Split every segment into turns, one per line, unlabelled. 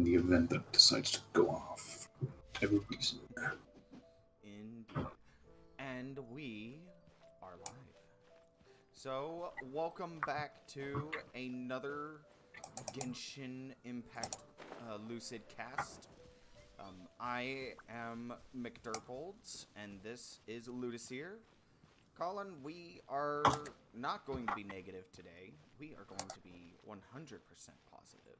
the event that decides to go off. Whatever reason.
Indeed. And we are live. So, welcome back to another Genshin Impact LucidCast. I am McDurpolds, and this is Ludisir. Colin, we are not going to be negative today. We are going to be 100% positive.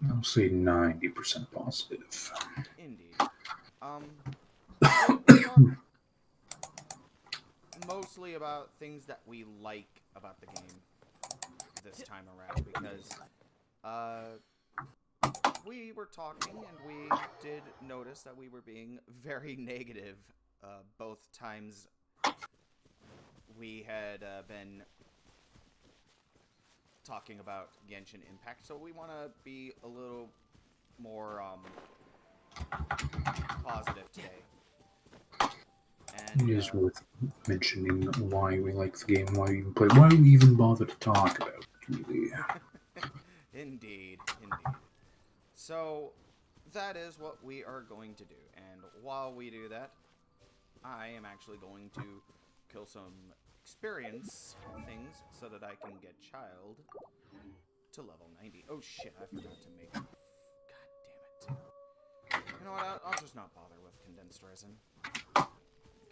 I'll say 90% positive.
Indeed. We'll talk mostly about things that we like about the game this time around, because we were talking and we did notice that we were being very negative both times we had been talking about Genshin Impact, so we want to be a little more positive today. And
it is worth mentioning why we like the game, why we even play, why we even bother to talk about it, really.
Indeed. So, that is what we are going to do. And while we do that, I am actually going to kill some experience things so that I can get Child to level 90. Oh shit, I forgot to make... God damn it. You know what, I'll just not bother with condensed resin.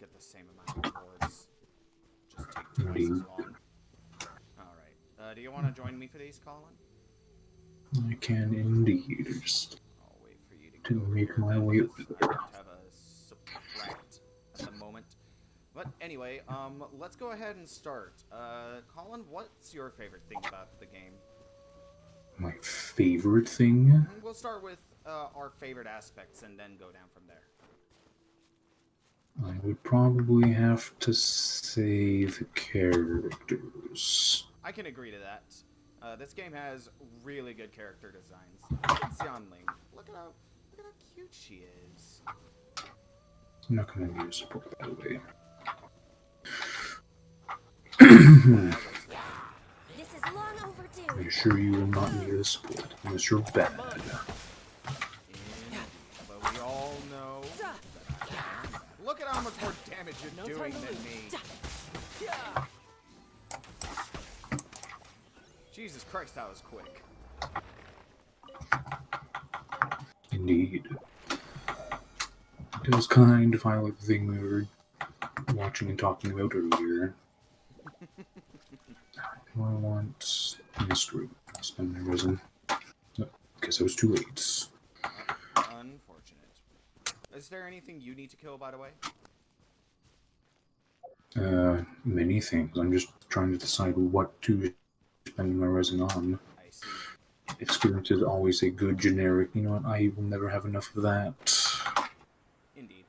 Get the same amount of rewards. Just take twice as long. Alright, do you want to join me for these, Colin?
I can indeed. Just
I'll wait for you
to
go
make
here.
my way up
I
there.
don't have a subtract at the moment. But anyway, let's go ahead and start. Colin, what's your favorite thing about the game?
My favorite thing?
We'll start with our favorite aspects and then go down from there.
I would probably have to say the characters.
I can agree to that. This game has really good character designs. Look at Xianling. Look at how cute she is.
I'm not going to need a support, by the way.
This is long overdue.
Are you sure you will not need a support unless you're bad?
But we all know that I am. Look at how much more damage you're doing than me. Jesus Christ, that was quick.
Indeed. It was kind of like the thing we were watching and talking about earlier. Do I want mystery? I'll spend my resin. No, guess I was too late.
Unfortunate. Is there anything you need to kill, by the way?
Many things. I'm just trying to decide what to spend my resin on.
I see.
Experience is always a good generic. You know what? I will never have enough of that.
Indeed.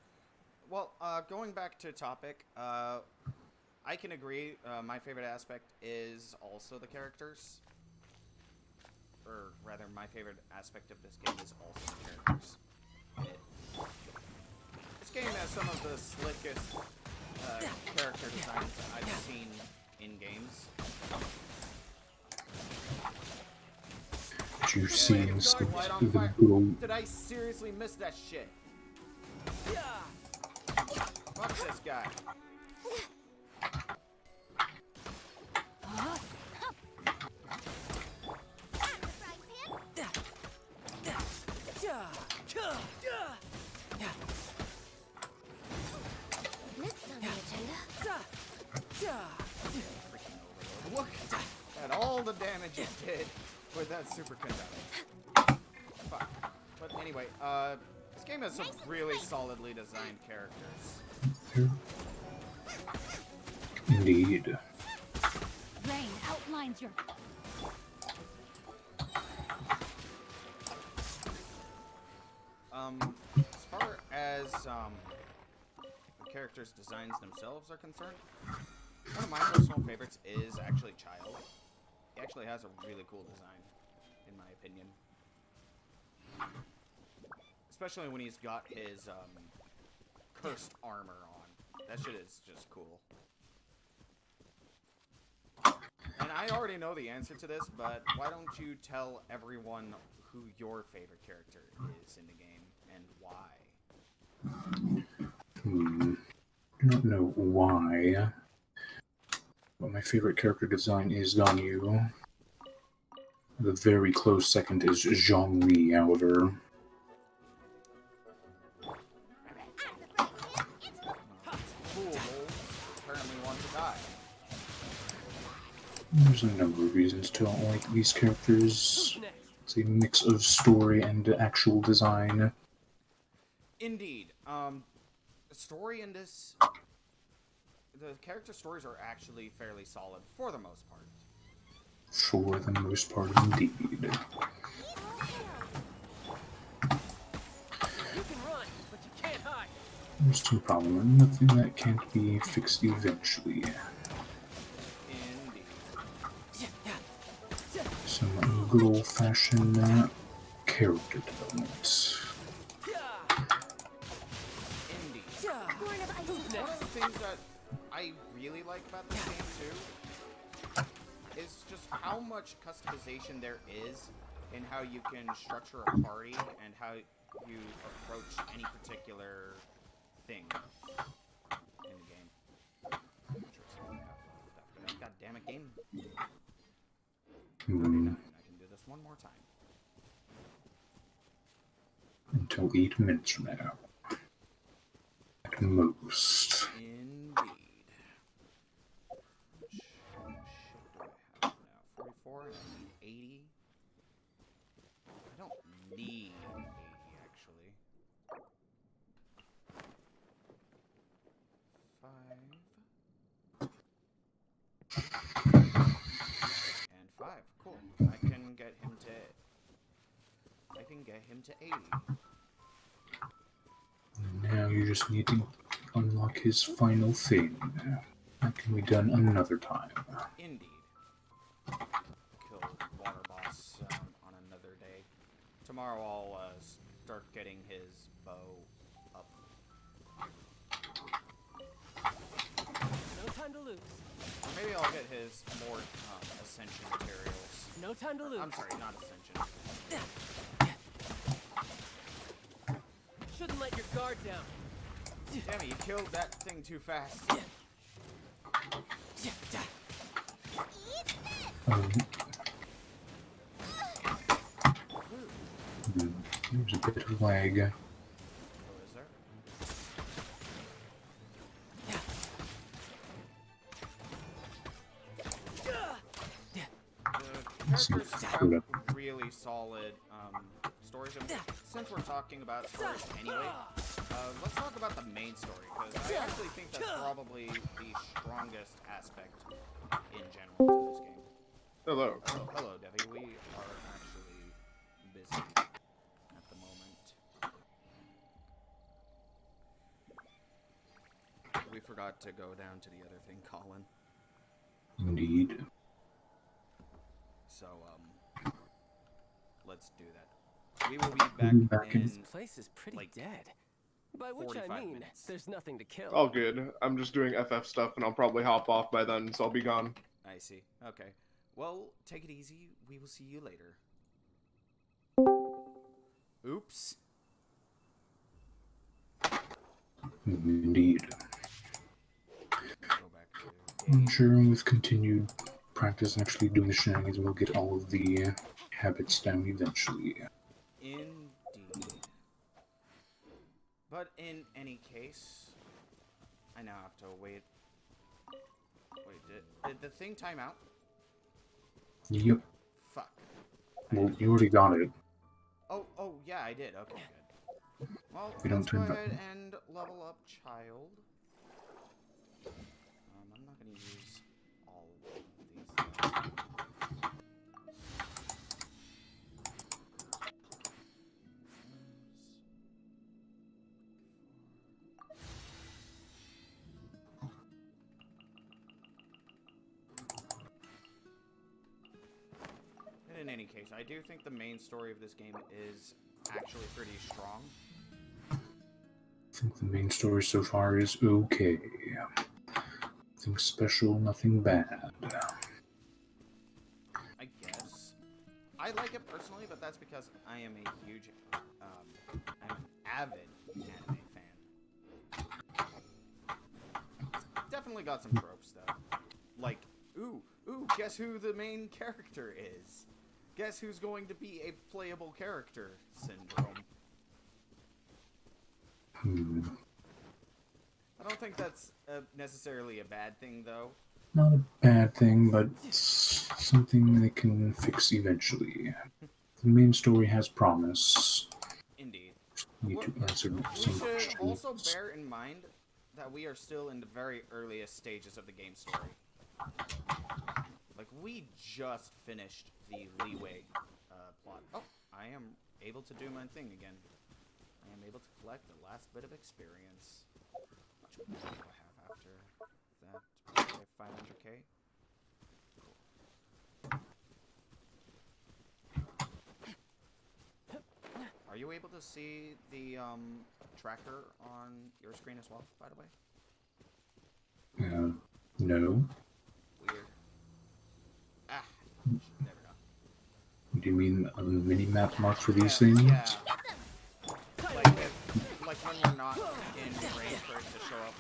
Well, going back to topic, I can agree. My favorite aspect is also the characters. Or rather, my favorite aspect of this game is also the characters. This game has some of the slickest character designs that I've seen in games.
Did you see
Anyway,
the
dog light on fire.
good old...
Did I seriously miss that shit? Fuck this guy.
Next on the agenda.
Freaking overload. Look at all the damage it did with that superconductor. Fuck. But anyway, this game has some really solidly designed characters.
Indeed.
Rain outlines your...
As far as the characters' designs themselves are concerned, one of my personal favorites is actually Child. He actually has a really cool design, in my opinion. Especially when he's got his cursed armor on. That shit is just cool. And I already know the answer to this, but why don't you tell everyone who your favorite character is in the game and why.
I don't know why, but my favorite character design is Ganyu. The very close second is Zhongli, however.
Fools apparently want to die.
There's a number of reasons to not like these characters. It's a mix of story and actual design.
Indeed. The story in this... The character stories are actually fairly solid for the most part.
For the most part, indeed.
You can run, but you can't hide.
There's two problems. Nothing that can't be fixed eventually.
Indeed.
Some good old-fashioned character development.
Indeed.
Born of ice.
One of the things that I really like about this game too is just how much customization there is in how you can structure a party and how you approach any particular thing in the game. God damn it, game. Okay, now I can do this one more time.
Until 8 minutes from now. At most.
Indeed. How much shit do I have now? 44 and I need 80. I don't need 80 actually. 5. And 5. Cool. I can get him to 80.
Now you just need to unlock his final thing. That can be done another time.
Indeed. Kill Water Boss on another day. Tomorrow I'll start getting his bow up.
No time to lose.
Or maybe I'll get his more Ascension materials.
No time to lose.
I'm sorry, not Ascension.
Shouldn't let your guard down.
Damn it, you killed that thing too fast.
There's a bit of lag.
Oh, is there? The characters have really solid stories. And since we're talking about stories anyway, let's talk about the main story, because I actually think that's probably the strongest aspect in general to this game.
Hello.
Oh, hello, Devi. We are actually busy at the moment. We forgot to go down to the other thing, Colin.
Indeed.
So, let's do that. We will be back in...
This place is pretty
like,
dead. By which I
45
mean,
minutes.
there's nothing to kill.
All good. I'm just doing FF stuff and I'll probably hop off by then, so I'll be gone.
I see. Okay. Well, take it easy. We will see you later. Oops.
Indeed.
Go back to...
I'm sure with continued practice and actually doing the shenanigans, we'll get all of the habits down eventually.
Indeed. But in any case, I now have to wait. Wait, did the thing time out?
Yep.
Fuck.
Well, you already got it.
Oh, yeah, I did. Okay, good. Well,
We don't
let's go
turn back.
ahead and level up Child. I'm not going to use all of these. And in any case, I do think the main story of this game is actually pretty strong.
I think the main story so far is okay. Nothing special, nothing bad.
I guess. I like it personally, but that's because I am a huge, I'm an avid anime fan. Definitely got some tropes though, like ooh, guess who the main character is? Guess who's going to be a playable character syndrome. I don't think that's necessarily a bad thing though.
Not a bad thing, but it's something they can fix eventually. The main story has promise.
Indeed.
Need to answer
We
some
should
questions.
also bear in mind that we are still in the very earliest stages of the game story. Like, we just finished the Leeway plot. Oh, I am able to do my thing again. I am able to collect the last bit of experience. How much money do I have after that? Probably 500k? Are you able to see the tracker on your screen as well, by the way?
No.
Weird. Ah, there we go.
Do you mean a mini-map mark for these
Yeah,
things?
yeah. Like when we're not in range for it to show up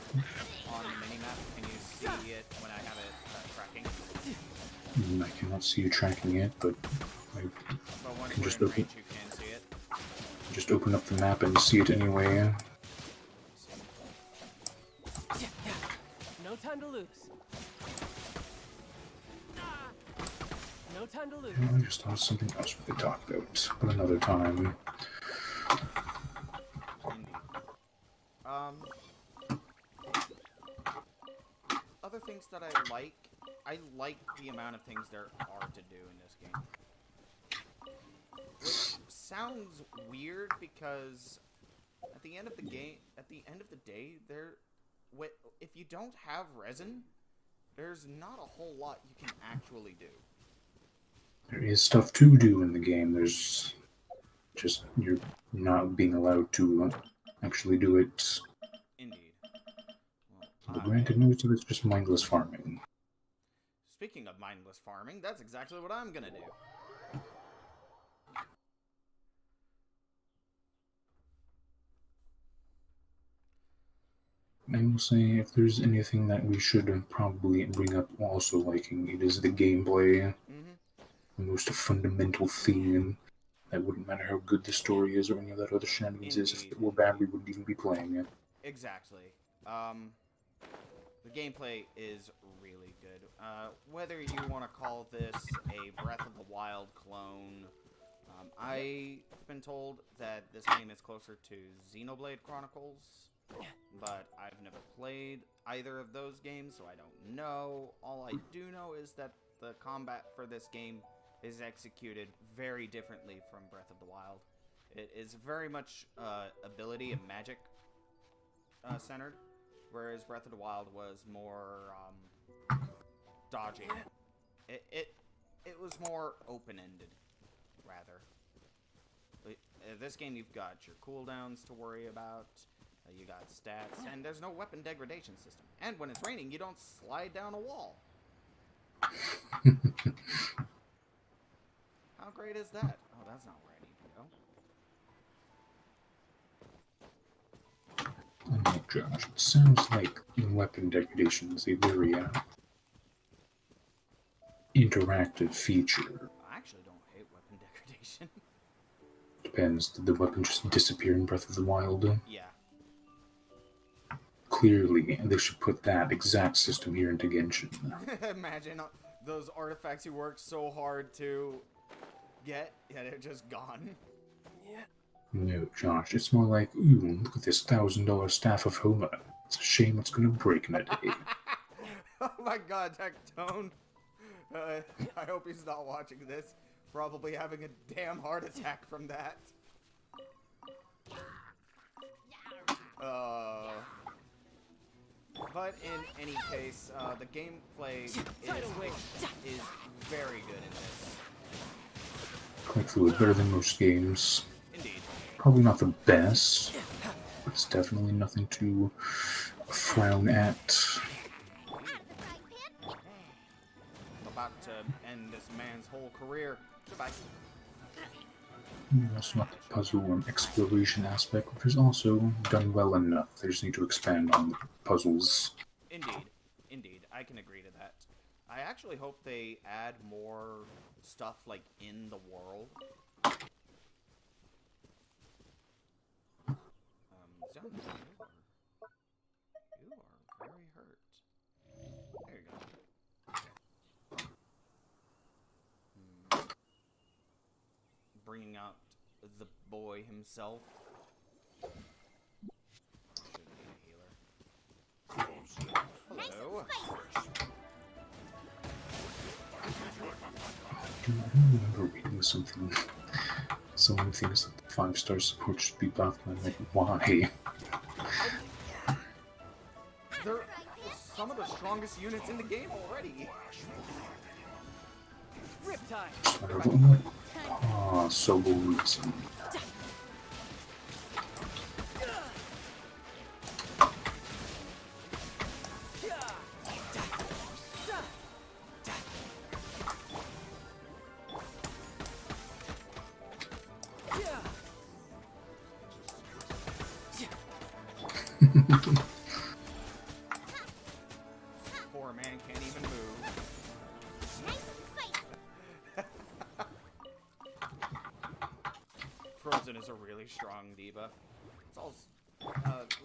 on the minimap, can you see it when I have it tracking?
I cannot see you tracking it, but I
But once
can
we're
just
in
open,
range, you can see it.
just open up the map and see it anyway.
No time to lose. No time to lose.
I just thought of something else we could talk about, but another time.
Indeed. Other things that I like the amount of things there are to do in this game. Which sounds weird because at the end of the day, if you don't have resin, there's not a whole lot you can actually do.
There is stuff to do in the game. There's just you're not being allowed to actually do it.
Indeed.
But
Well,
granted, most of it's just mindless farming.
speaking of mindless farming, that's exactly what I'm gonna do.
I will say, if there's anything that we should probably bring up also liking, it is the gameplay. The most fundamental theme. That wouldn't matter how good the story is or any of that other shenanigans is. If it were bad, we wouldn't even be playing it.
Exactly. The gameplay is really good. Whether you want to call this a Breath of the Wild clone, I've been told that this game is closer to Xenoblade Chronicles, but I've never played either of those games, so I don't know. All I do know is that the combat for this game is executed very differently from Breath of the Wild. It is very much ability and magic centered, whereas Breath of the Wild was more dodging. It was more open-ended, rather. This game, you've got your cooldowns to worry about, you got stats, and there's no weapon degradation system. And when it's raining, you don't slide down a wall. How great is that? Oh, that's not where I need to go.
Oh, Josh, it sounds like weapon degradation is a very interactive feature.
I actually don't hate weapon degradation.
Depends. Did the weapon just disappear in Breath of the Wild?
Yeah.
Clearly, they should put that exact system here into Genshin.
Imagine those artifacts you worked so hard to get, yeah, they're just gone.
Yeah.
No, Josh, it's more like, ooh, look at this $1,000 staff of Homer. It's a shame it's gonna break in a day.
Oh my god, Tectone. I hope he's not watching this. Probably having a damn heart attack from that. But in any case, the gameplay is very good in this.
Quite fluid, better than most games.
Indeed.
Probably not the best, but it's definitely nothing to frown at.
I'm about to end this man's whole career. Goodbye.
Also not the puzzle and exploration aspect, which is also done well enough. They just need to expand on the puzzles.
Indeed. Indeed. I can agree to that. I actually hope they add more stuff, like, in the world. Zone, you are very hurt. There you go. Bringing out the boy himself. Should be a healer. Hello.
I remember reading something. Someone thinks that the 5-star support should be buffed, and I'm like, why?
They're some of the strongest units in the game already.
Riptide.
Ah, so reason.
Poor man can't even move. Frozen is a really strong diva. It's also,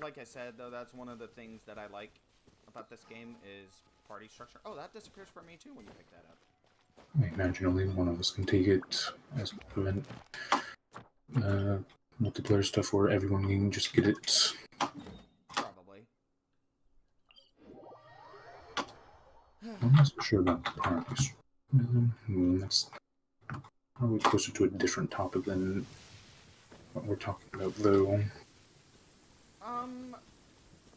like I said, though, that's one of the things that I like about this game is party structure. Oh, that disappears from me too when you pick that up.
I imagine only one of us can take it as a prevent multiplayer stuff where everyone can just get it.
Probably.
I'm not so sure about the parties. That's probably closer to a different topic than what we're talking about, though.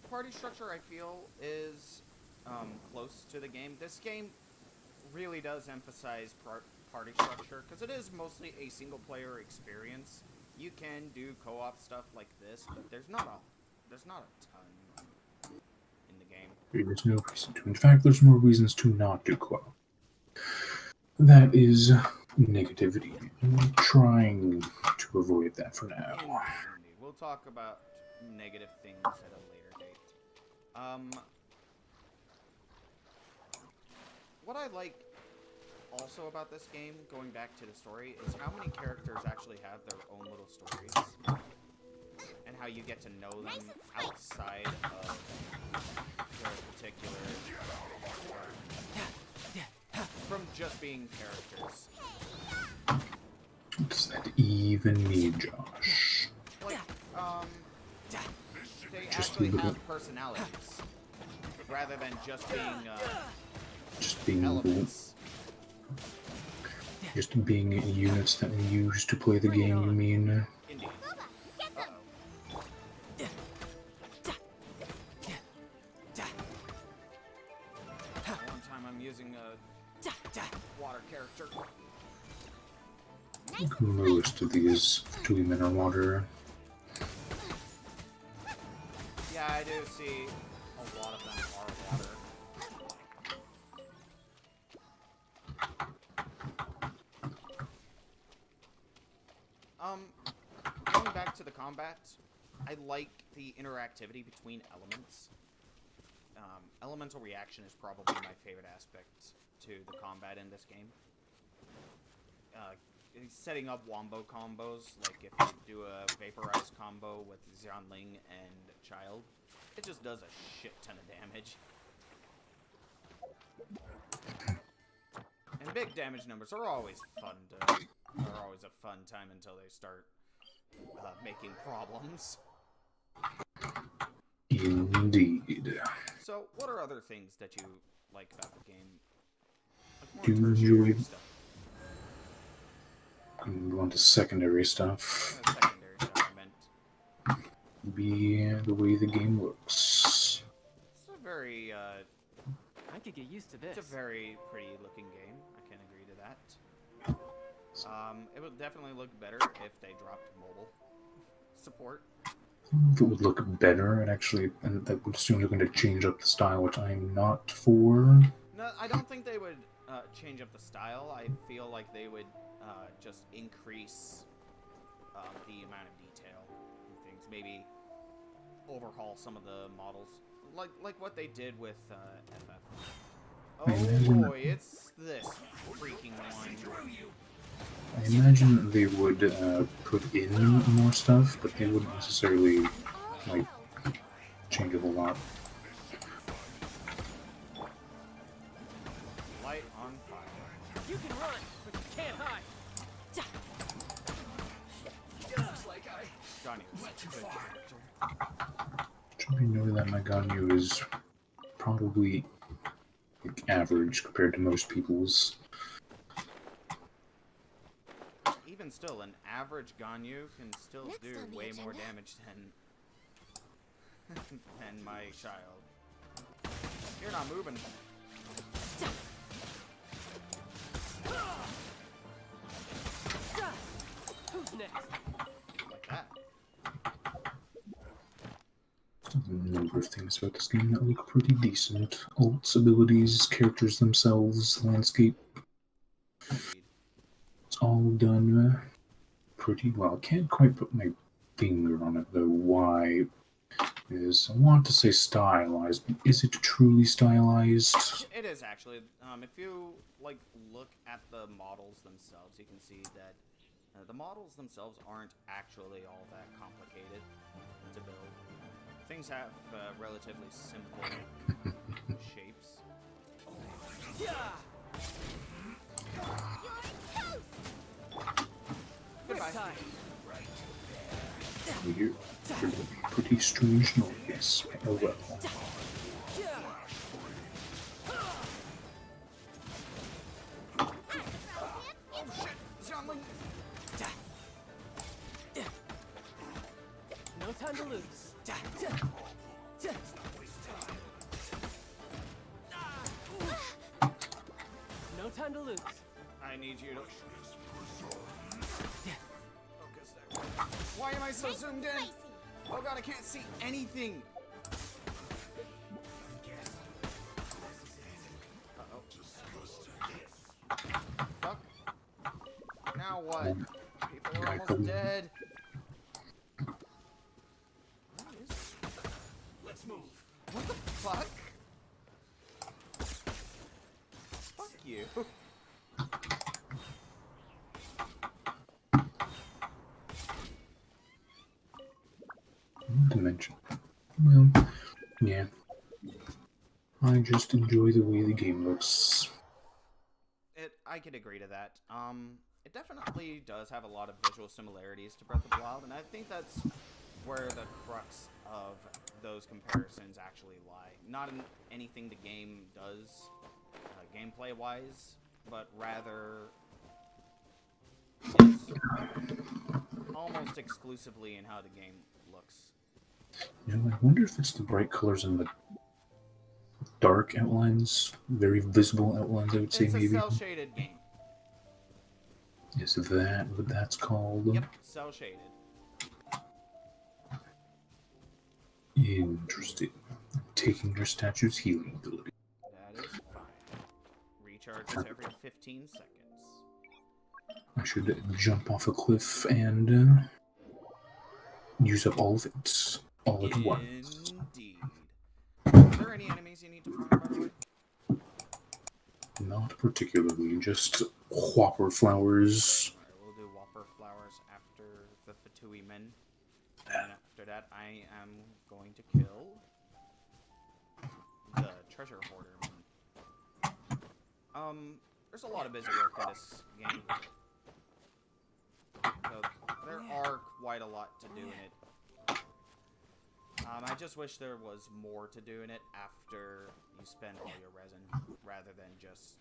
Party structure, I feel, is close to the game. This game really does emphasize party structure because it is mostly a single-player experience. You can do co-op stuff like this, but there's not a ton in the game.
There's no reason to. In fact, there's more reasons to not do co-op. That is negativity. I'm trying to avoid that for now.
Indeed. We'll talk about negative things at a later date. What I like also about this game, going back to the story, is how many characters actually have their own little stories. And how you get to know them outside of their particular... from just being characters.
What does that even mean, Josh?
Like, they
Just
actually
leave it
have personalities. Rather than just being
being
elements.
just being units that we use to play the game, you mean?
Indeed. One time I'm using a water character.
Most of these 2 men are water.
Yeah, I do see a lot of them are water. Going back to the combat, I like the interactivity between elements. Elemental reaction is probably my favorite aspect to the combat in this game. Setting up wombo combos, like if you do a vaporize combo with Xianling and Child, it just does a shit ton of damage. And big damage numbers are always fun are always a fun time until they start making problems.
Indeed.
So, what are other things that you like about the game? Like
Do you
more tertiary
enjoy-
stuff.
Move on to secondary stuff.
Secondary stuff, I meant.
Be the way the game looks.
It's a very,
I could get used to this.
it's a very pretty looking game. I can agree to that. It would definitely look better if they dropped mobile support.
If it would look better, and that would assume they're going to change up the style, which I'm not for.
No, I don't think they would change up the style. I feel like they would just increase the amount of detail and things. Maybe overhaul some of the models, like what they did with FF. Oh boy, it's this freaking one.
I imagine they would put in more stuff, but they wouldn't necessarily like change a whole lot.
Light on fire.
You can run, but you can't hide. Looks like I
Johnny was
went too
a good
far.
character.
Should be noted that my Ganyu is probably like, average compared to most people's.
Even still, an average Ganyu can still
Next
do
on the
way
agenda.
more damage than my child. You're not moving.
Who's next?
Like that.
There's a number of things about this game that look pretty decent. Ults, abilities, characters themselves, landscape.
Indeed.
It's all done pretty well. Can't quite put my finger on it though. Why? Is I want to say stylized, but is it truly stylized?
It is actually. If you like look at the models themselves, you can see that the models themselves aren't actually all that complicated to build. Things have relatively simple shapes.
Yeah.
Goodbye.
Time.
We hear pretty strange noise. Oh well.
No time to lose. No time to lose.
I need you to focus there. Why am I so zoomed in? Oh god, I can't see anything. Uh-oh. Fuck. Now what? People are almost dead. What is this?
Let's move.
What the fuck? Fuck you.
Not to mention. Well, yeah. I just enjoy the way the game looks.
I could agree to that. It definitely does have a lot of visual similarities to Breath of the Wild, and I think that's where the crux of those comparisons actually lie. Not in anything the game does, gameplay-wise, but rather it's almost exclusively in how the game looks.
You know, I wonder if it's the bright colors and the dark outlines, very visible outlines, I would say
It's a
maybe.
cel-shaded game.
Is that what that's called?
Yep, cel-shaded.
Interesting. Taking your statue's healing ability.
That is fine. Recharges every 15 seconds.
I should jump off a cliff and use up all of it all at once.
Indeed. Are there any enemies you need to farm, by the way?
Not particularly, just whopper flowers.
Alright, we'll do Whopper Flowers after the Fatui Men. And after that, I am going to kill the Treasure Hoarder Men. There's a lot of busy work in this game. So there are quite a lot to do in it. I just wish there was more to do in it after you spend all your resin, rather than just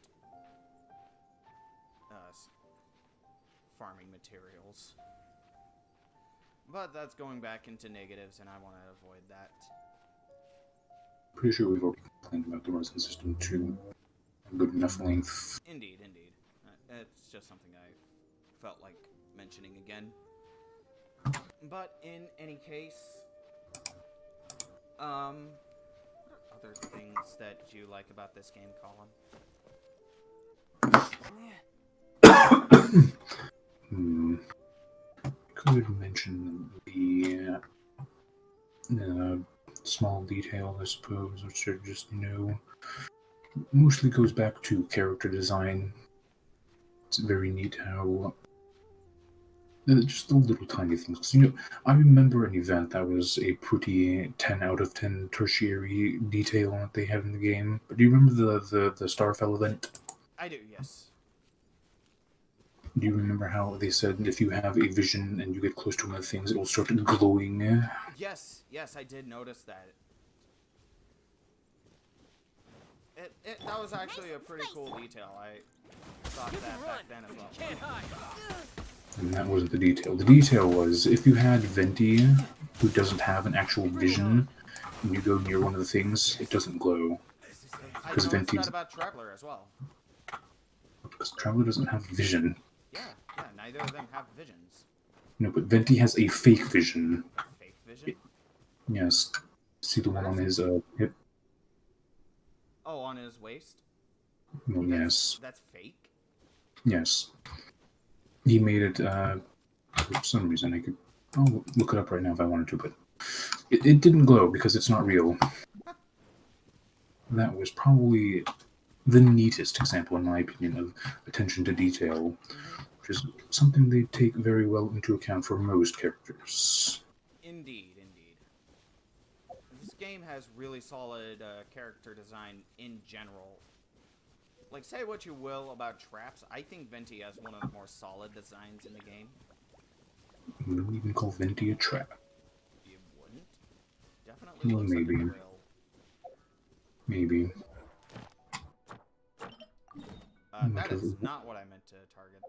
farming materials. But that's going back into negatives, and I want to avoid that.
Pretty sure we've already complained about the resin system to a good enough length.
Indeed, indeed. It's just something I felt like mentioning again. But in any case, what are other things that you like about this game, Colin?
Could mention the small detail, I suppose, which are just, mostly goes back to character design. It's very neat how just the little tiny things. 'Cause, I remember an event that was a pretty 10 out of 10 tertiary detail that they have in the game. But do you remember the Starfell event?
I do, yes.
Do you remember how they said if you have a vision and you get close to one of the things, it will start glowing?
Yes, I did notice that. That was actually a pretty cool detail. I thought
You
that
can
back
run,
then as
but you
well.
can't hide.
And that wasn't the detail. The detail was if you had Venti, who doesn't have an actual vision, and you go near one of the things, it doesn't glow.
I
Because
noticed
Venti's.
that about Traveler as well.
Because Traveler doesn't have vision.
Yeah, neither of them have visions.
No, but Venti has a fake vision.
Fake vision?
Yes. See the one on his hip?
Oh, on his waist?
Well, yes.
That's fake?
Yes. He made it, for some reason. I'll look it up right now if I wanted to, but it didn't glow because it's not real. That was probably the neatest example, in my opinion, of attention to detail, which is something they take very well into account for most characters.
Indeed. This game has really solid character design in general. Like, say what you will about traps, I think Venti has one of the more solid designs in the game.
You wouldn't even call Venti a trap.
You wouldn't? Definitely
Well,
looks like a
maybe.
drill.
Maybe.
That is not what I meant to target.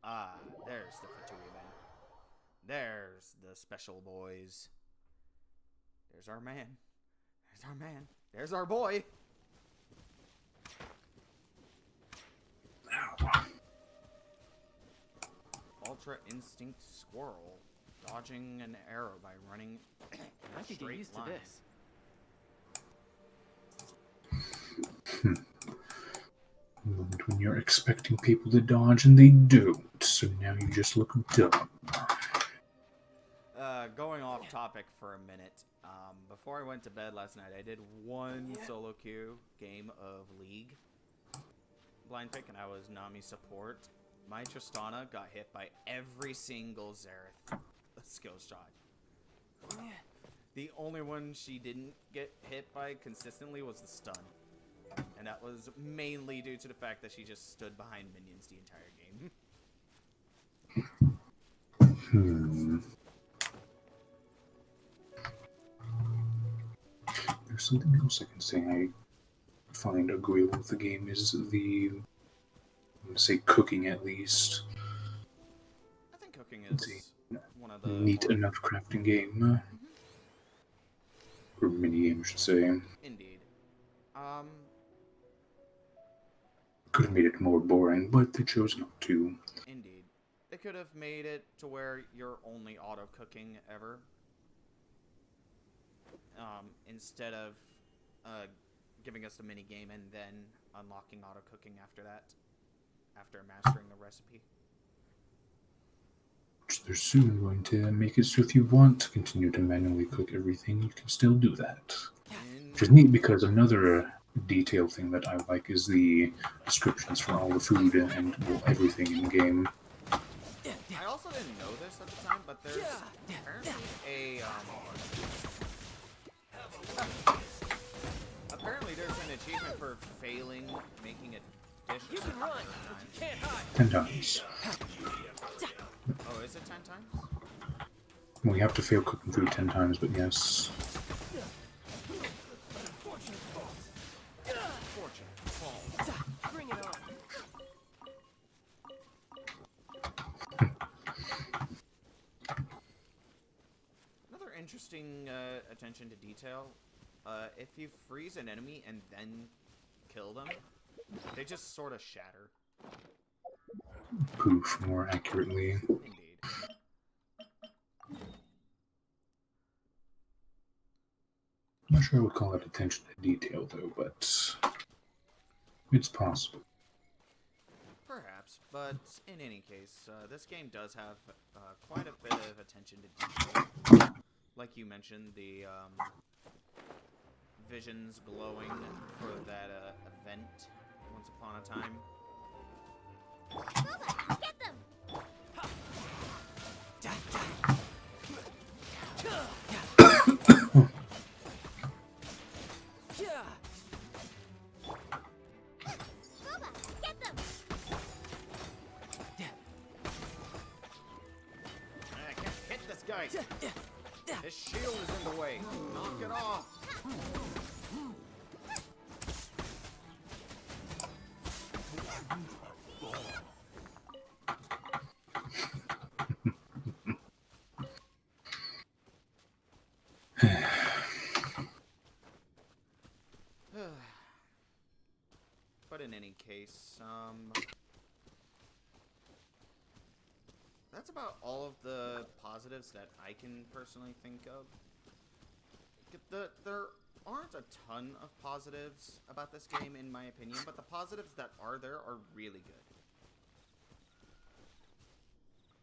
Ah, there's the Fatui men. There's the special boys. There's our man. There's our boy. Ultra Instinct Squirrel. Dodging an arrow by running in
I
a
could get
straight
used to
line.
this.
Moment when you're expecting people to dodge and they don't, so now you just look dumb.
Going off topic for a minute. Before I went to bed last night, I did one solo queue game of League. Blind pick, and I was Nami support. My Tristana got hit by every single Xerath skill shot. The only one she didn't get hit by consistently was the stun. And that was mainly due to the fact that she just stood behind minions the entire game.
There's something else I can say I find agreeable with the game is the, say, cooking at least.
I think cooking is one of the
Neat
more...
enough crafting game. Or mini game, I should say.
Indeed.
Could have made it more boring, but they chose not to.
Indeed. They could have made it to where you're only auto-cooking ever. Instead of giving us a mini game and then unlocking auto-cooking after that. After mastering the recipe.
They're soon going to make it so if you want to continue to manually cook everything, you can still do that. Which is neat because another detail thing that I like is the descriptions for all the food and everything in the game.
I also didn't know this at the time, but there's apparently there's an achievement for failing making a dish.
You can run, but you can't hide.
10 times.
Oh, is it 10 times?
Well, you have to fail cooking food 10 times, but yes.
Bring it on.
Another interesting attention to detail. If you freeze an enemy and then kill them, they just sort of shatter.
Poof, more accurately.
Indeed.
I'm not sure I would call that attention to detail, though, but it's possible.
Perhaps. perhaps, but in any case, this game does have quite a bit of attention to detail. Like you mentioned, the visions glowing for that event once upon a time.
Boba, get them! Boba, get them!
I can't hit this guy. His shield is in the way. Knock it off. But in any case, that's about all of the positives that I can personally think of. There aren't a ton of positives about this game, in my opinion, but the positives that are there are really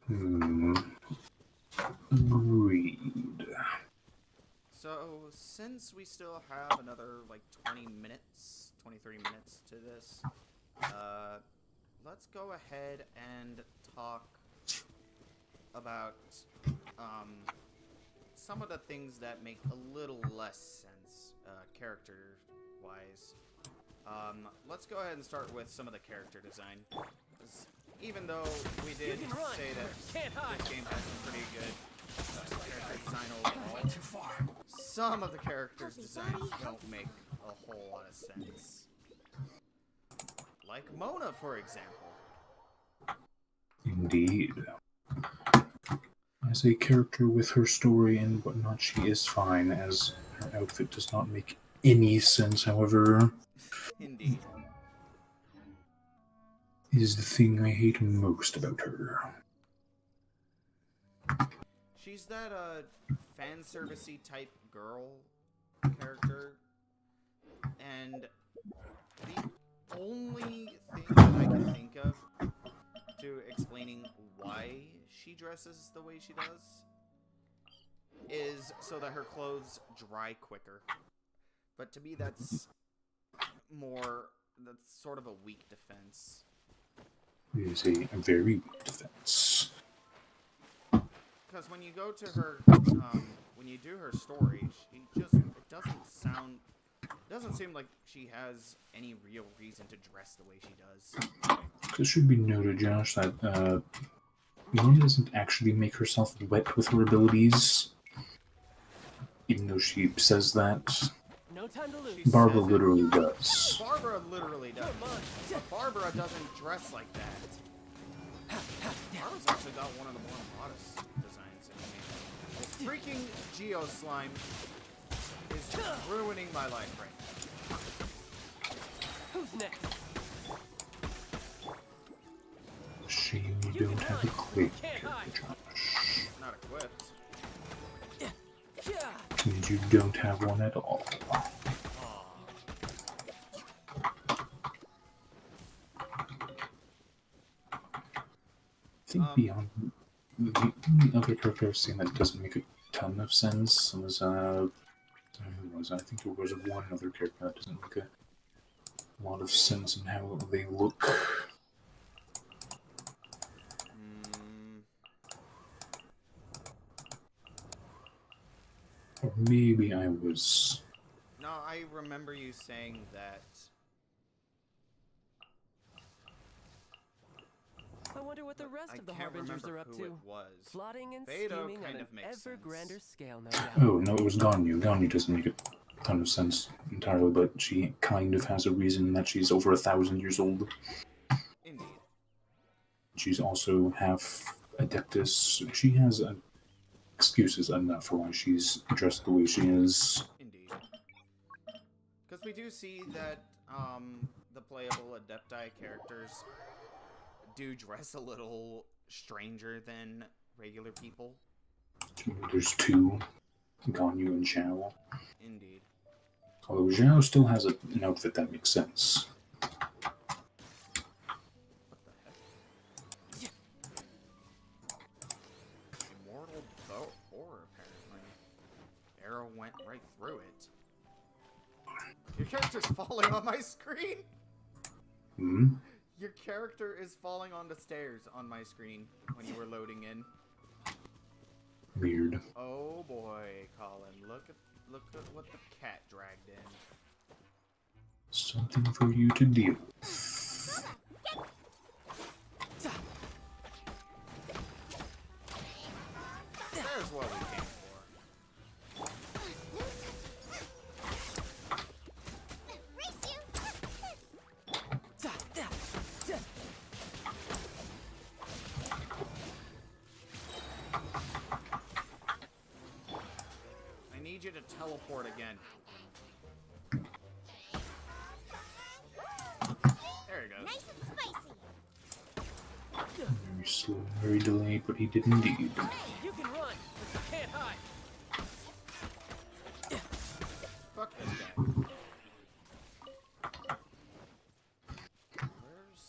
good.
Agreed.
So, since we still have another, like, 20 minutes, 23 minutes to this, let's go ahead and talk about, some of the things that make a little less sense, character-wise. Let's go ahead and start with some of the character design. 'Cause even though we did
You can run,
say that
but you can't hide.
this game has some pretty good character design overall,
Too far.
some of the characters' designs don't make a whole lot of sense. Like Mona, for example.
Indeed. As a character with her story and whatnot, she is fine, as her outfit does not make any sense, however,
Indeed.
is the thing I hate most about her.
She's that, fan servicey type girl character, and the only thing that I can think of to explaining why she dresses the way she does is so that her clothes dry quicker. But to me, that's sort of a weak defense.
It is a very weak defense.
Because when you go to her, when you do her story, it doesn't seem like she has any real reason to dress the way she does.
It should be noted, Josh, that Mona doesn't actually make herself wet with her abilities, even though she says that.
No time to lose.
Barbara
says it.
literally does.
Barbara literally does.
Come on.
But Barbara doesn't dress like that. Barbara's actually got one of the more modest designs in the game. This freaking Geo Slime is ruining my life right now.
Who's next?
Shame you don't have a quick Josh.
Not equipped.
Yeah.
Means you don't have one at all. I think beyond the only other character I've seen that doesn't make a ton of sense was who was I think it was one other character that doesn't make a lot of sense in how they look. Or maybe I was.
No, I remember you saying that.
I wonder what the rest
I
of the
can't
Harbingers
remember
are up
who
to.
it was.
Plotting and
Beto
scheming on
kind
an
of makes
ever
sense.
grander scale, no doubt.
Oh no, it was Ganyu. Ganyu doesn't make a ton of sense entirely, but she kind of has a reason that she's over 1,000 years old.
Indeed.
She's also half Adeptus. She has excuses enough for why she's dressed the way she is.
Indeed. Because we do see that the playable Adepti characters do dress a little stranger than regular people.
There's two, Ganyu and Zhao.
Indeed.
Although Zhao still has an outfit that makes sense.
What the heck? character's falling on my screen.
Hmm?
Your character is falling on the stairs on my screen when you were loading in.
Weird.
Oh boy, Colin, look at what the cat dragged in.
Something for you to deal with.
There's what we came for.
Race you.
I need you to teleport again. There he goes.
Nice and spicy.
Very slow, very delayed, but he did indeed.
You can run, but you can't hide.
Fuck this guy. Where's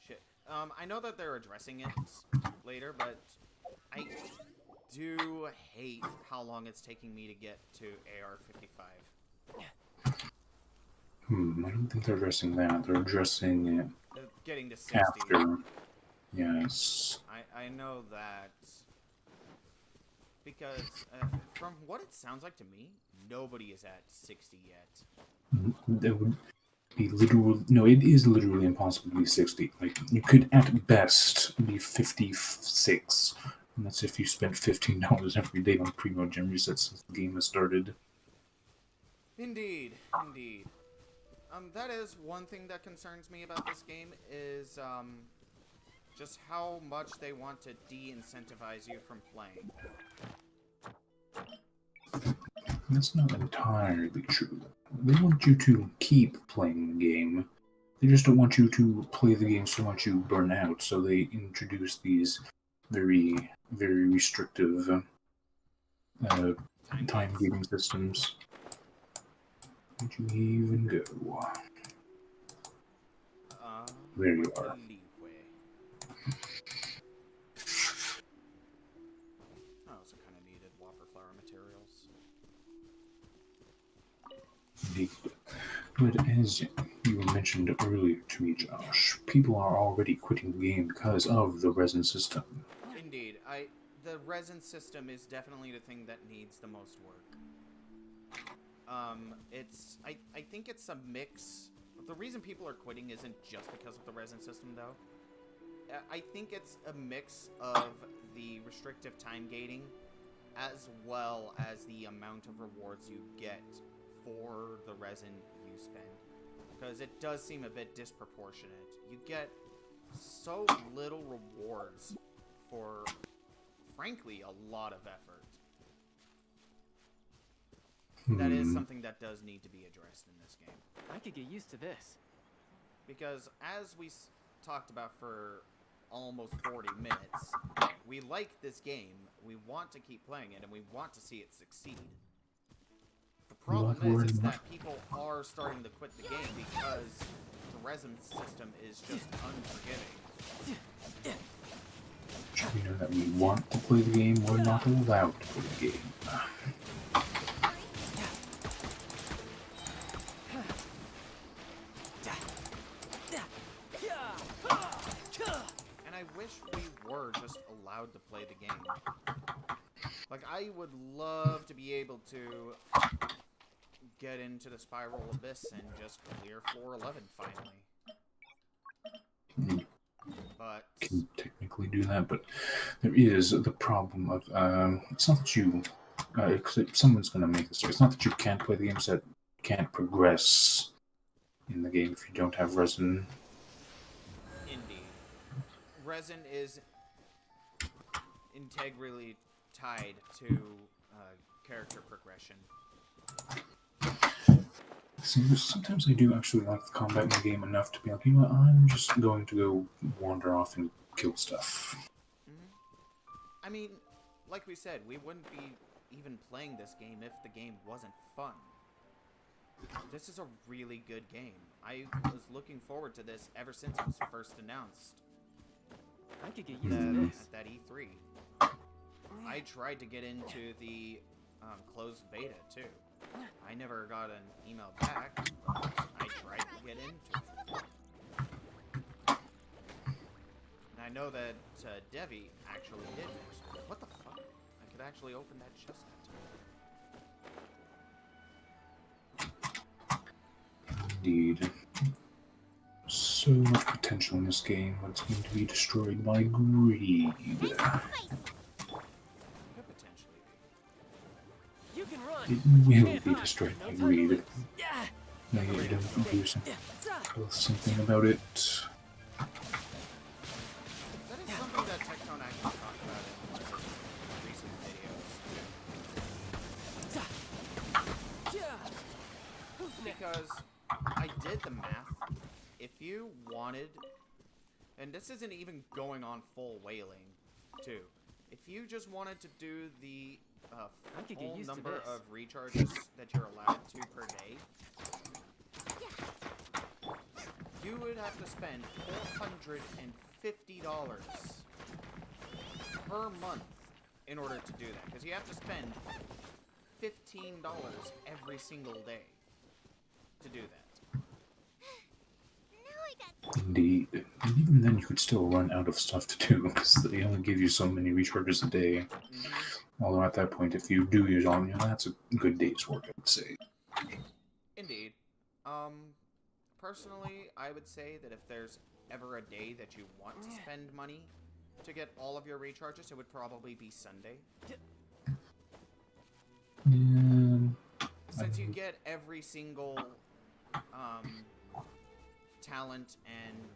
shit. I know that they're addressing it later, but I do hate how long it's taking me to get to AR-55.
I don't think they're addressing that. They're addressing it
Getting to 60.
after. Yes.
I know that because from what it sounds like to me, nobody is at 60 yet.
That would be literal. No, it is literally impossible to be 60. Like, you could at best be 56. And that's if you spent $15 every day on Primo Gem resets since the game has started.
Indeed, indeed. That is one thing that concerns me about this game is just how much they want to de-incentivize you from playing.
That's not entirely true. They want you to keep playing the game. They just don't want you to play the game so much you burn out. So they introduce these very, very restrictive time gating systems. Where'd you even go? There you are.
I also kind of needed whopper flower materials.
Indeed. But as you mentioned earlier to me, Josh, people are already quitting the game because of the resin system.
Indeed, the resin system is definitely the thing that needs the most work. I think it's a mix. The reason people are quitting isn't just because of the resin system, though. I think it's a mix of the restrictive time gating, as well as the amount of rewards you get for the resin you spend. Because it does seem a bit disproportionate. You get so little rewards for, frankly, a lot of effort. That is something that does need to be addressed in this game.
I could get used to this.
Because as we talked about for almost 40 minutes, we like this game, we want to keep playing it, and we want to see it succeed. The problem is that people are starting to quit the game because the resin system is just unforgiving.
We know that we want to play the game, we're not allowed to play the game.
And I wish we were just allowed to play the game. Like, I would love to be able to get into the Spiral Abyss and just clear floor 11 finally. But
Can technically do that, but there is the problem of it's not that you someone's going to make this. It's not that you can't play the game, it's that you can't progress in the game if you don't have resin.
indeed, resin is integrally tied to character progression.
See, sometimes I do actually like the combat in the game enough to be like, you know what, I'm just going to go wander off and kill stuff.
I mean, like we said, we wouldn't be even playing this game if the game wasn't fun. This is a really good game. I was looking forward to this ever since it was first announced
I could get used to this.
at that E3. I tried to get into the closed beta too. I never got an email back, but I tried to get into it. And I know that Devi actually did mention it. What the fuck? I could actually open that chest that time.
Indeed. So much potential in this game, but it's going to be destroyed by greed.
Could potentially be.
You can run.
It will be destroyed by greed. No, you don't do something about it.
That is something that Tectone actually talked about in recent videos. Because I did the math. If you wanted, and this isn't even going on full whaling, too. If you just wanted to do the full number of recharges that you're allowed to per day, you would have to spend $450 per month in order to do that. Because you have to spend $15 every single day to do that.
Indeed. And even then, you could still run out of stuff to do, because they only give you so many recharges a day. Although at that point, if you do use all, that's a good day's work, I would say.
Indeed. Personally, I would say that if there's ever a day that you want to spend money to get all of your recharges, it would probably be Sunday. Since you get every single talent and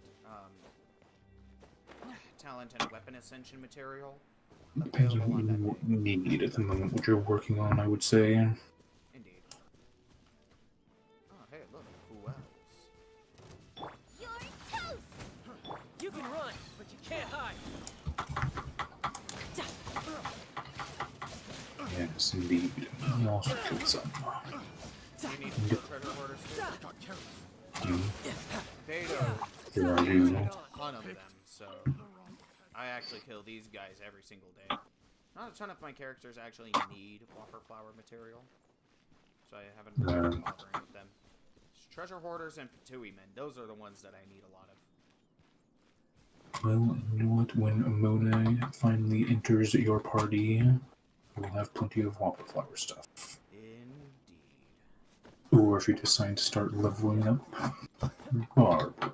weapon ascension material
Depends on
available on that
what
day.
you need at the moment, what you're working on, I would say.
Indeed. Oh, hey, look, who else?
You're toast!
You can run, but you can't hide.
Yes, indeed. I also killed some.
You need to kill treasure hoarders too? They
There are
a
you.
ton of them, so I actually kill these guys every single day. Not a ton of my characters actually need Whopper Flower material, so I haven't really been bothering with them. Just treasure hoarders and Fatui men, those are the ones that I need a lot of.
Well, you know what? When Mona finally enters your party, we'll have plenty of Wildflower stuff.
Indeed.
Or if you decide to start leveling up, Barbara.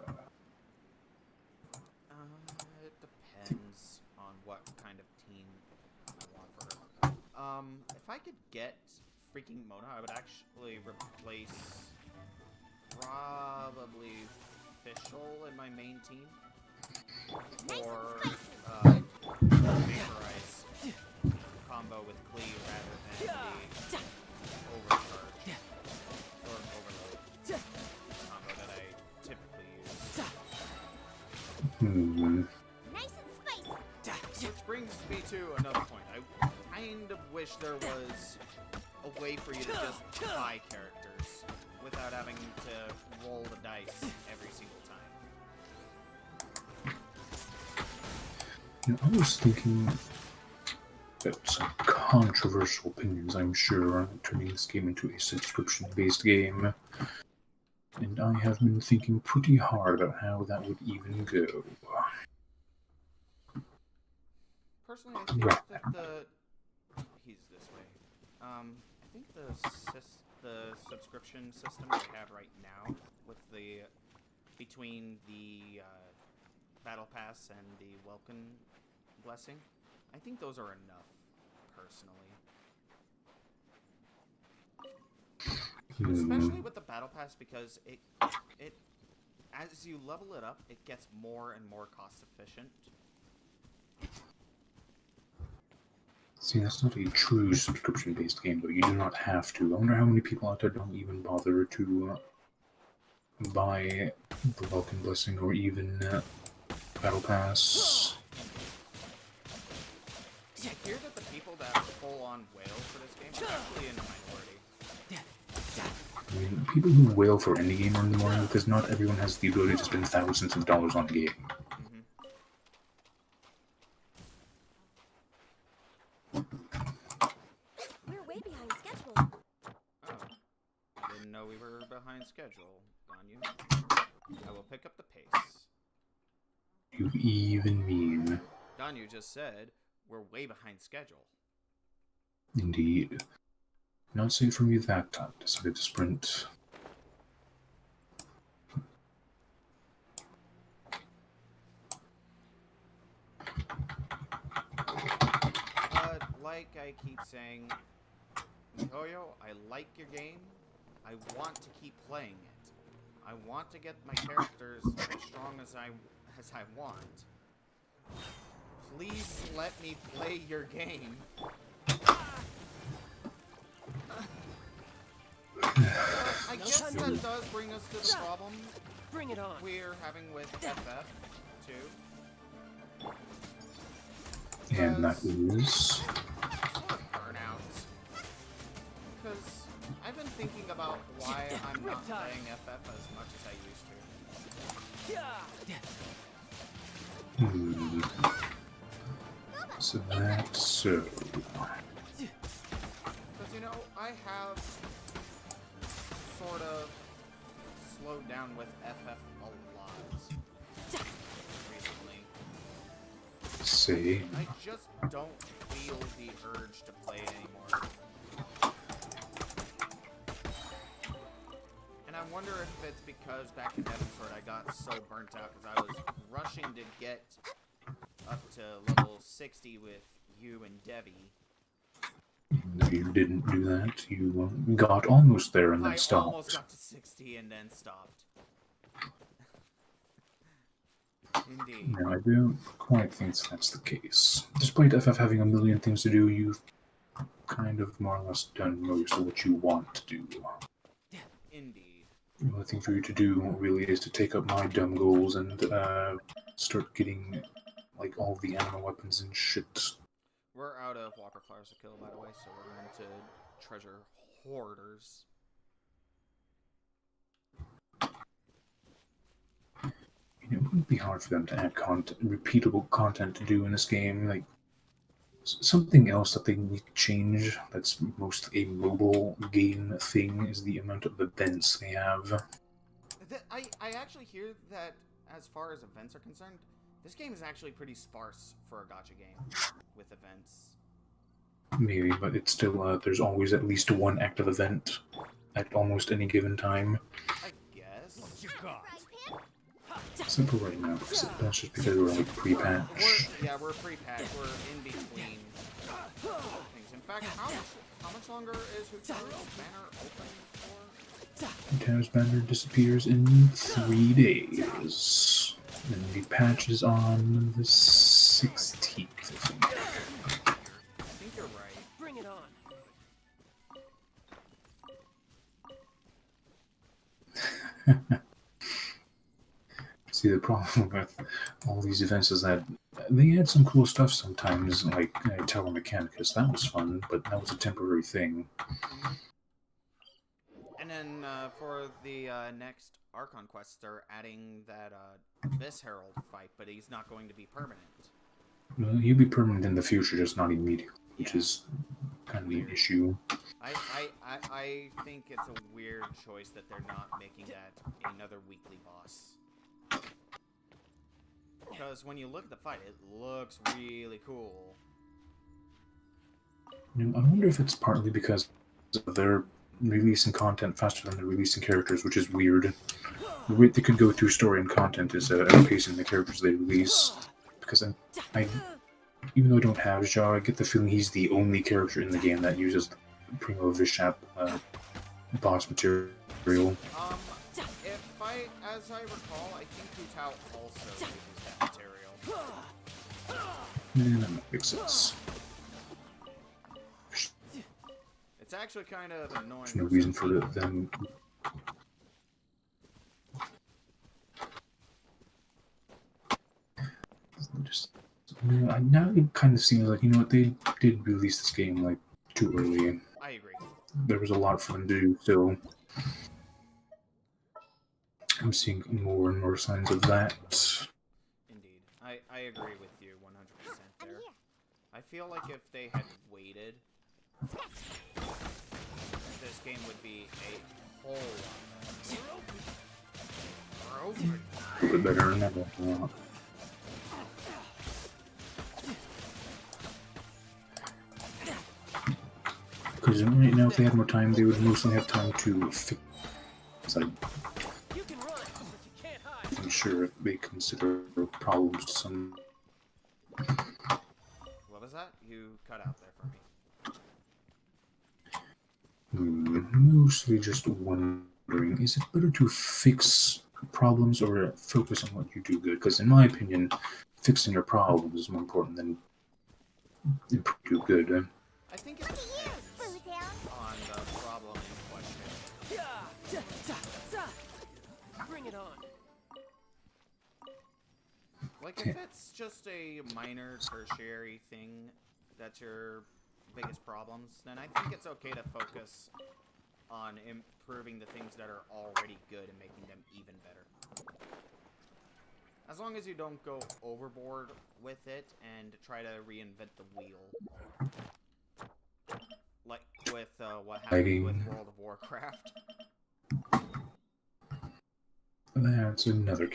It depends on what kind of team I want for her. If I could get freaking Mona, I would actually replace probably Fischl in my main team. Or Vaporize combo with Klee rather than the Overcharge or Overload combo that I typically use.
Nice and spicy!
Which brings me to another point. I kind of wish there was a way for you to just buy characters without having to roll the dice every single time.
I was thinking about some controversial opinions, I'm sure, on turning this game into a subscription-based game. And I have been thinking pretty hard about how that would even go.
Personally, I think that he's this way. I think the subscription system we have right now, with the between the Battle Pass and the Welcome Blessing, I think those are enough, personally. Especially with the Battle Pass, because it as you level it up, it gets more and more cost efficient.
See, that's not a true subscription-based game, though. You do not have to. I wonder how many people out there don't even bother to buy the Welcome Blessing or even Battle Pass.
I hear that the people that full-on wail for this game are actually in the minority.
I mean, people who wail for any game are in the morning because not everyone has the ability to spend thousands of dollars on a game.
We're way behind
know we were behind schedule, Ganyu. I will pick up the pace.
You even mean.
Ganyu just said we're way behind schedule.
Indeed. Not safe for me that time. Decided to sprint.
But like I keep saying, Toyo, I like your game. I want to keep playing it. I want to get my characters as strong as I want. Please let me play your game. I guess that does bring us to the problem
Bring it on.
we're having with FF too.
And that is.
Sort of burnout. Because I've been thinking about why I'm not playing FF as much as I used to.
So that's so.
Because, you know, I have sort of slowed down with FF a lot recently.
Say.
I just don't feel the urge to play it anymore. And I wonder if it's because back in Heavensward I got so burnt out because I was rushing to get up to level 60 with you and Devi.
You didn't do that. You got almost there and then
I
stopped.
almost got to 60 and then stopped. Indeed.
No, I don't quite think that's the case. Despite FF having a million things to do, you've kind of more or less done most of what you want to do.
Indeed.
The only thing for you to do really is to take up my dumb goals and start getting like all the animal weapons and shit.
We're out of Whopper Flowers to kill, by the way, so we're going to treasure hoarders.
It wouldn't be hard for them to add repeatable content to do in this game, like something else that they need to change. That's mostly a mobile game thing is the amount of events they have.
I actually hear that as far as events are concerned, this game is actually pretty sparse for a gacha game with events.
Maybe, but it's still there's always at least one active event at almost any given time.
I guess.
What you got?
Except for right now, because that's just because we're like pre-patch.
We're pre-patch. We're in between things. In fact, how much longer is Hutaru's banner open for?
Hutaru's banner disappears in 3 days. And the patch is on the 16th, I think.
I think you're right.
Bring it on.
See, the problem with all these events is that they add some cool stuff sometimes, like Tower Mechanicus. That was fun, but that was a temporary thing.
And then for the next Archon quest, they're adding that Abyss Herald fight, but he's not going to be permanent.
Well, he'll be permanent in the future, just not immediately, which is kind of the issue.
I think it's a weird choice that they're not making that another weekly boss. Because when you look at the fight, it looks really cool.
I wonder if it's partly because they're releasing content faster than they're releasing characters, which is weird. The rate they could go through story and content is outpacing the characters they release. Because I even though I don't have Jar, I get the feeling he's the only character in the game that uses the Primo Vishap boss material.
As I recall, I think Hutao also uses that material.
Yeah, that makes sense.
It's actually kind of annoying.
There's no reason for them. Just now it kind of seems like, you know what, they did release this game like too early.
I agree.
There was a lot for them to do still. I'm seeing more and more signs of that.
Indeed. I agree with you 100% there. I feel like if they had waited, this game would be a whole lot better.
The better never. Because right now, if they had more time, they would mostly have time to fix. Like,
You can run, but you can't hide.
I'm sure if they consider problems some.
What was that? You cut out there for me.
Mostly just wondering, is it better to fix problems or focus on what you do good? Because in my opinion, fixing your problems is more important than do good.
I think it depends on the problem in question.
Bring it on.
Like, if it's just a minor tertiary thing that's your biggest problems, then I think it's okay to focus on improving the things that are already good and making them even better. As long as you don't go overboard with it and try to reinvent the wheel. Like with what happened with World of Warcraft.
That's another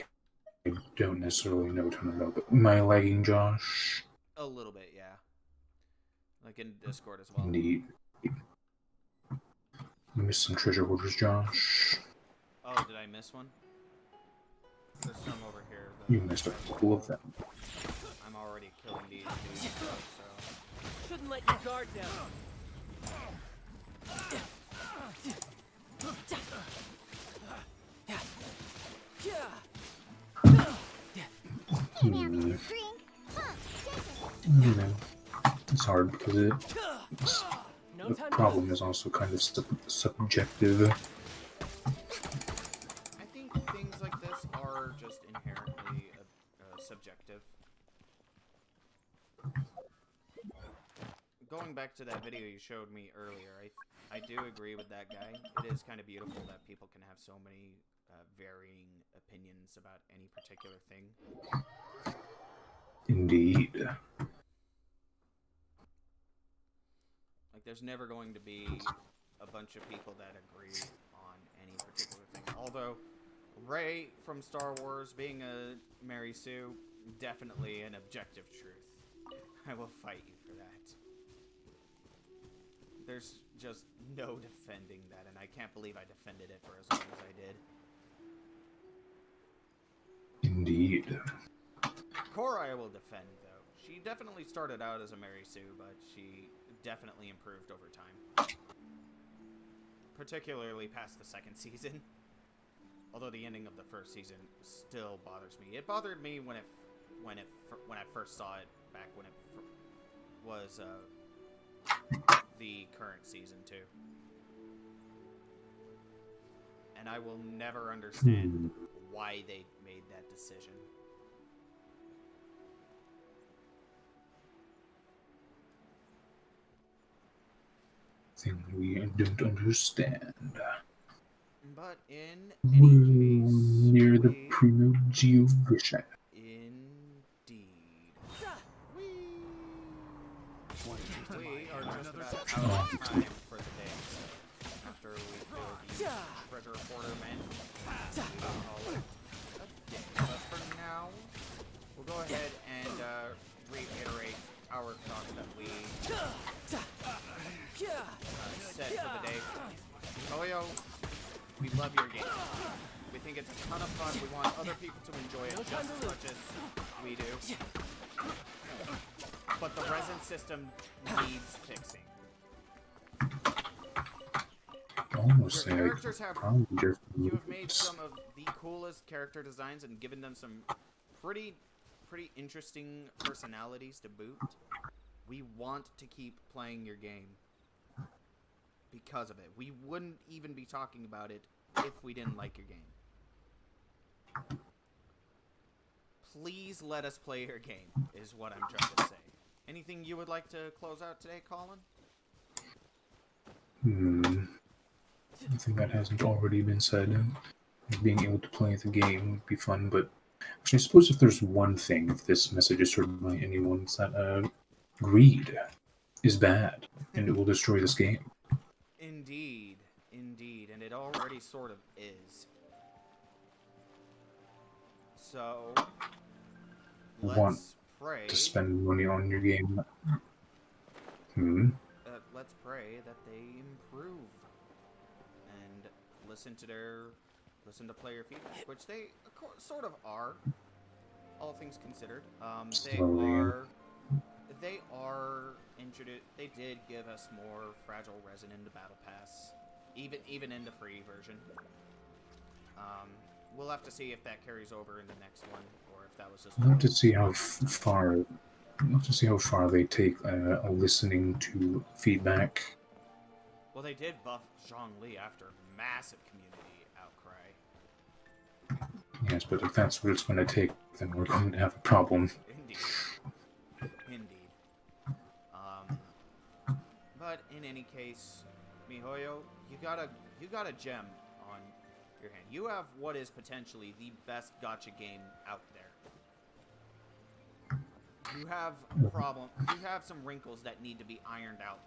I don't necessarily know a ton about, but am I lagging, Josh?
A little bit, yeah. Like in Discord as well.
Indeed. You missed some treasure hoarders, Josh.
Oh, did I miss one? There's some over here.
You missed a couple of them.
I'm already killing these dudes, so...
Shouldn't let your guard down.
Hey, man, need a drink? Huh,
I don't know. It's hard because
No
the
time to
problem is also kind of subjective.
I think things like this are just inherently subjective. Going back to that video you showed me earlier, I do agree with that guy. It is kind of beautiful that people can have so many varying opinions about any particular thing.
Indeed.
Like, there's never going to be a bunch of people that agree on any particular thing. Although, Rey from Star Wars being a Mary Sue, definitely an objective truth. I will fight you for that. There's just no defending that, and I can't believe I defended it for as long as I did.
Indeed.
Korra I will defend, though. She definitely started out as a Mary Sue, but she definitely improved over time. Particularly past the second season. Although the ending of the first season still bothers me. It bothered me when I first saw it back when it was the current season too. And I will never understand why they made that decision.
Thing we don't understand.
But in
We're
any case,
near the Primo Geovision.
Indeed. We are just about out of time for the day. After we kill the treasure reporter men, we will call it a day. But for now, we'll go ahead and reiterate our thoughts that we set for the day. Toyo, we love your game. We think it's a ton of fun. We want other people to enjoy it just as much as we do. But the resin system needs fixing.
Almost
Your
like
characters have...
probably just
You have made some of the coolest character designs and given them some pretty interesting personalities to boot. We want to keep playing your game because of it. We wouldn't even be talking about it if we didn't like your game. Please let us play your game, is what I'm trying to say. Anything you would like to close out today, Colin?
Anything that hasn't already been said. Being able to play the game would be fun, but actually, I suppose if there's one thing, if this message is heard by anyone, it's that greed is bad, and it will destroy this game.
Indeed, and it already sort of is. So,
Want
let's pray.
to spend money on your game.
Let's pray that they improve and listen to player feedback, which they sort of are, all things considered.
Slowly.
They are introduced. They did give us more Fragile Resin into Battle Pass, even in the free version. We'll have to see if that carries over in the next one, or if that was just.
I'd love to see how far. I'd love to see how far they take listening to feedback.
Well, they did buff Zhongli after massive community outcry.
Yes, but if that's what it's going to take, then we're going to have a problem.
Indeed. But in any case, MiHoYo, you got a gem on your hand. You have what is potentially the best gacha game out there. You have some wrinkles that need to be ironed out,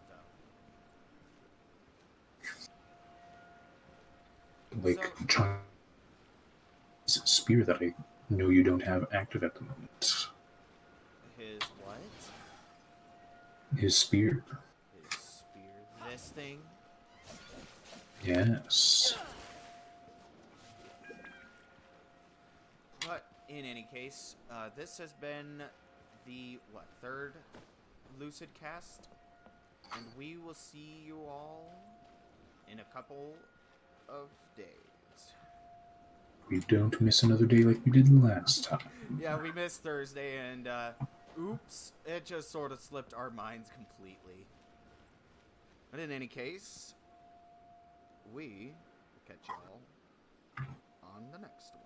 though.
Like Chinese spear that I know you don't have active at the moment.
His what?
His spear.
His spear. This thing?
Yes.
But in any case, this has been the third LucidCast, and we will see you all in a couple of days.
We don't miss another day like we did last time.
Yeah, we missed Thursday, and oops, it just sort of slipped our minds completely. But in any case, we will catch y'all on the next one.